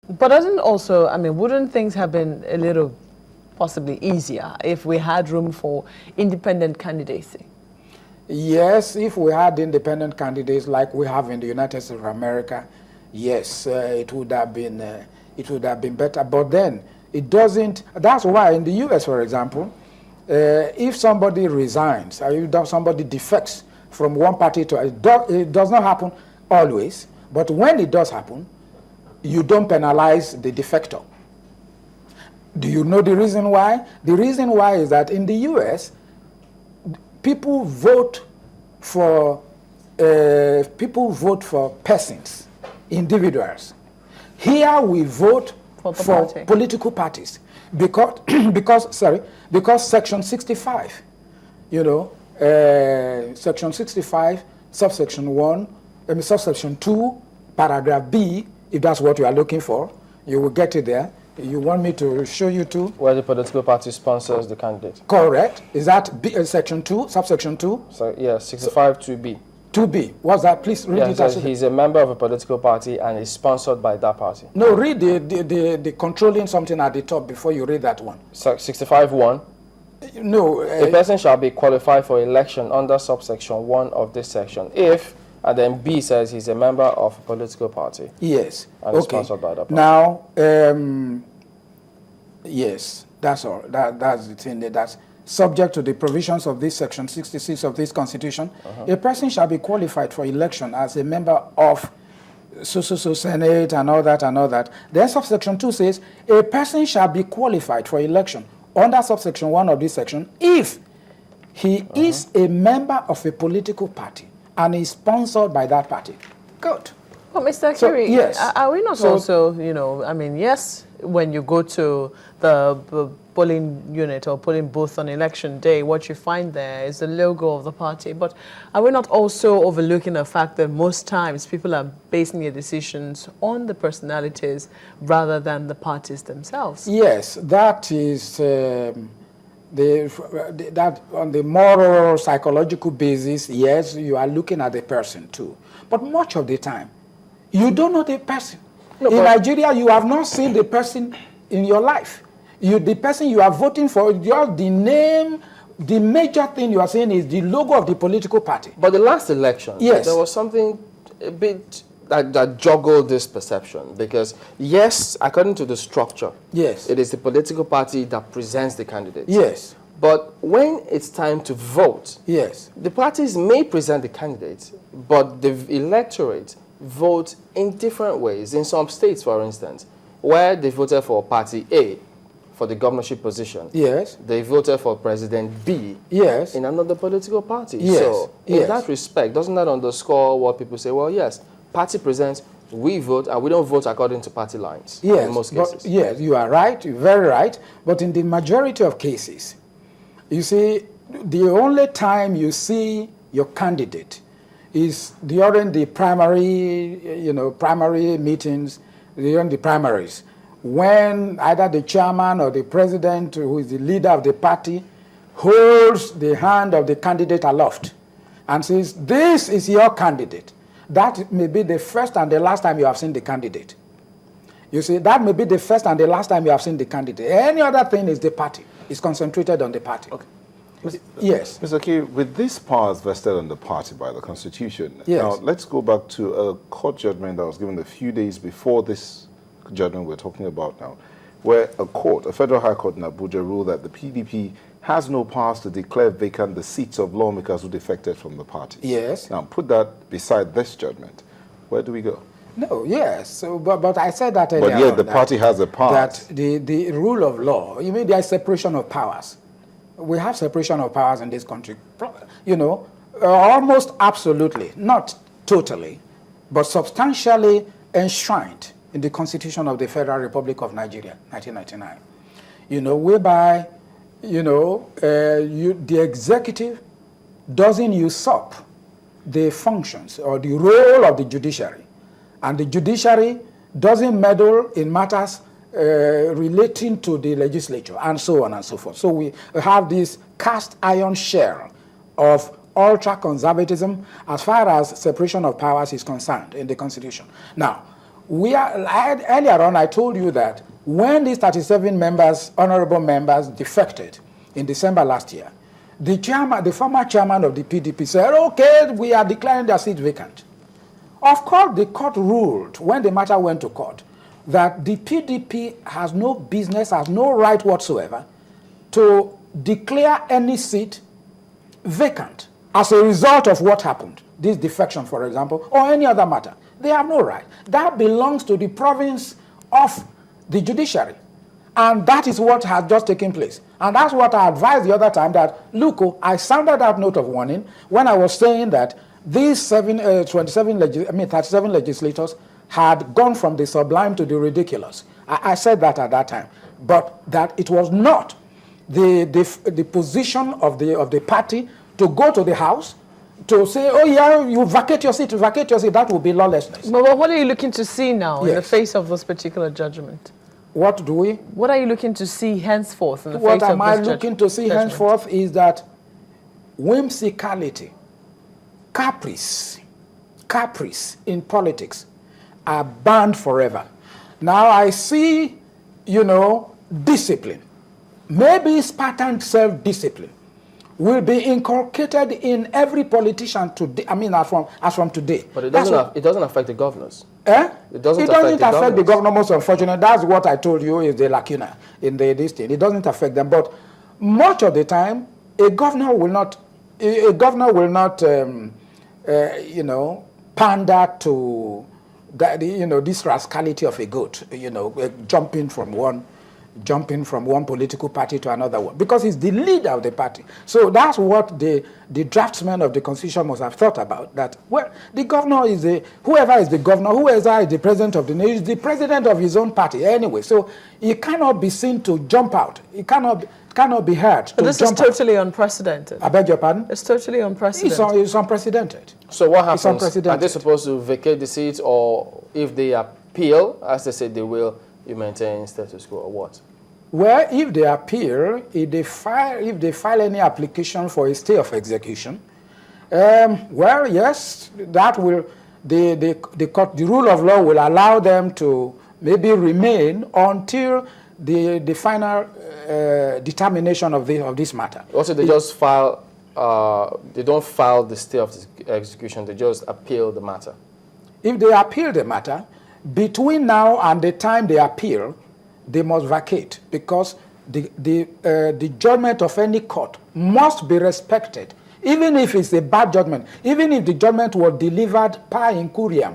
But doesn't also, I mean, wouldn't things have been a little possibly easier if we had room for independent candidacy? Yes, if we had independent candidates like we have in the United States of America, yes, it would have been better. But then it doesn't. That's why in the U.S., for example, if somebody resigns or if somebody defects from one party to it does not happen always. But when it does happen, you don't penalize the defector. Do you know the reason why? The reason why is that in the U.S., people vote for persons, individuals. Here we vote for political parties because Section 65, Section 65, subsection 1, subsection 2, paragraph B, if that's what you are looking for, you will get it there. You want me to show you too? Where the political party sponsors the candidate. Correct. Is that B, section 2, subsection 2? So, yeah, 65 2B. 2B. What's that? Please read it. He's a member of a political party and is sponsored by that party. No, read the controlling something at the top before you read that one. 65 1. No. A person shall be qualified for election under subsection 1 of this section if, and then B says he's a member of a political party. Yes. And is sponsored by that party. Now, yes, that's all. That's the thing. That's subject to the provisions of this section 66 of this Constitution. A person shall be qualified for election as a member of so Senate and all that. Then subsection 2 says a person shall be qualified for election under subsection 1 of this section if he is a member of a political party and is sponsored by that party. Good. Well, Mr. Akiri, yes. Are we not also, I mean, yes, when you go to the polling unit or polling booth on election day, what you find there is the logo of the party. But are we not also overlooking the fact that most times people are basing their decisions on the personalities rather than the parties themselves? Yes, that is that on the moral, psychological basis, yes, you are looking at the person too. But much of the time, you don't know the person. No, in Nigeria, you have not seen the person in your life. The person you are voting for, just the name, the major thing you are saying is the logo of the political party. But the last election, yes, there was something a bit that juggled this perception. Because, yes, according to the structure, yes, it is the political party that presents the candidate. Yes. But when it's time to vote, yes, the parties may present the candidates, but the electorate vote in different ways. In some states, for instance, where they voted for Party A for the governorship position, yes, they voted for President B, yes, in another political party. Yes. So, in that respect, doesn't that underscore what people say? Well, yes, party presents, we vote, and we don't vote according to party lines. Yes, in most cases. But yes, you are right, you're very right. But in the majority of cases, you see, the only time you see your candidate is during the primary meetings, during the primaries, when either the chairman or the president, who is the leader of the party, holds the hand of the candidate aloft and says, this is your candidate. That may be the first and the last time you have seen the candidate. You see, that may be the first and the last time you have seen the candidate. Any other thing is the party. It's concentrated on the party. Okay. Yes. Mr. Akiri, with these powers vested on the party by the Constitution, yes, now let's go back to a court judgment that was given a few days before this judgment we're talking about now, where a federal high court in Abuja ruled that the PDP has no powers to declare vacant the seats of lawmakers who defected from the party. Yes. Now, put that beside this judgment. Where do we go? No, yes. So, but I said that earlier. But yet the party has the power. That the rule of law, you mean there is separation of powers. We have separation of powers in this country, almost absolutely, not totally, but substantially enshrined in the Constitution of the Federal Republic of Nigeria, 1999. Whereby, the executive doesn't usurp the functions or the role of the judiciary, and the judiciary doesn't meddle in matters relating to the legislature, and so on and so forth. So we have this cast iron shell of ultra-conservatism as far as separation of powers is concerned in the Constitution. Now, Earlier on, I told you that when these 37 members, honorable members, defected in December last year, the former chairman of the PDP said, okay, we are declaring their seat vacant. Of course, the court ruled, when the matter went to court, that the PDP has no business, has no right whatsoever to declare any seat vacant as a result of what happened, this defection, for example, or any other matter. They have no right. That belongs to the province of the judiciary. And that is what has just taken place. And that's what I advised the other time, that, look, I sounded that note of warning when I was saying that these 37 legislators had gone from the sublime to the ridiculous. I said that at that time. But that it was not the position of the party to go to the House to say, oh yeah, you vacate your seat, that would be lawlessness. But what are you looking to see now in the face of this particular judgment? What do we? What are you looking to see henceforth in the face of this judgment? What am I looking to see henceforth is that whimsicality, caprice in politics are banned forever. Now I see, discipline, maybe Spartan self-discipline, will be inculcated in every politician today. I mean, as from today. But it doesn't affect the governors. It doesn't affect the governor, most unfortunate. That's what I told you is the lacuna in this thing. It doesn't affect them. But much of the time, a governor will not pander to this rascality of a goat, jumping from one political party to another one, because he's the leader of the party. So that's what the draftsman of the Constitution must have thought about, that, well, the governor whoever is the governor, whoever is the president of the nation, is the president of his own party anyway. So he cannot be seen to jump out. He cannot be heard. But this is totally unprecedented. I beg your pardon? It's totally unprecedented. It's unprecedented. So what happens? Are they supposed to vacate the seats, or if they appeal, as they say they will, you maintain status quo, or what? Well, if they appeal, if they file any application for a stay of execution, well, yes, that will the rule of law will allow them to maybe remain until the final determination of this matter. Also, they just file. They don't file the stay of the execution. They just appeal the matter. If they appeal the matter, between now and the time they appeal, they must vacate, because the judgment of any court must be respected, even if it's a bad judgment, even if the judgment was delivered per incuriam,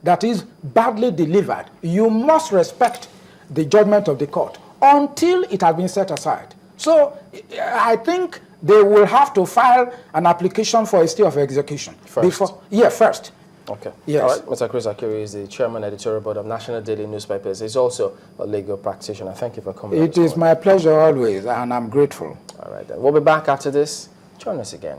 that is, badly delivered. You must respect the judgment of the court until it has been set aside. So I think they will have to file an application for a stay of execution. First. Okay. Yes. All right. Mr. Chris Akiri is the chairman, editorial board of National Daily Newspapers. He's also a legal practitioner. Thank you for coming. It is my pleasure always, and I'm grateful. All right, then. We'll be back after this. Join us again.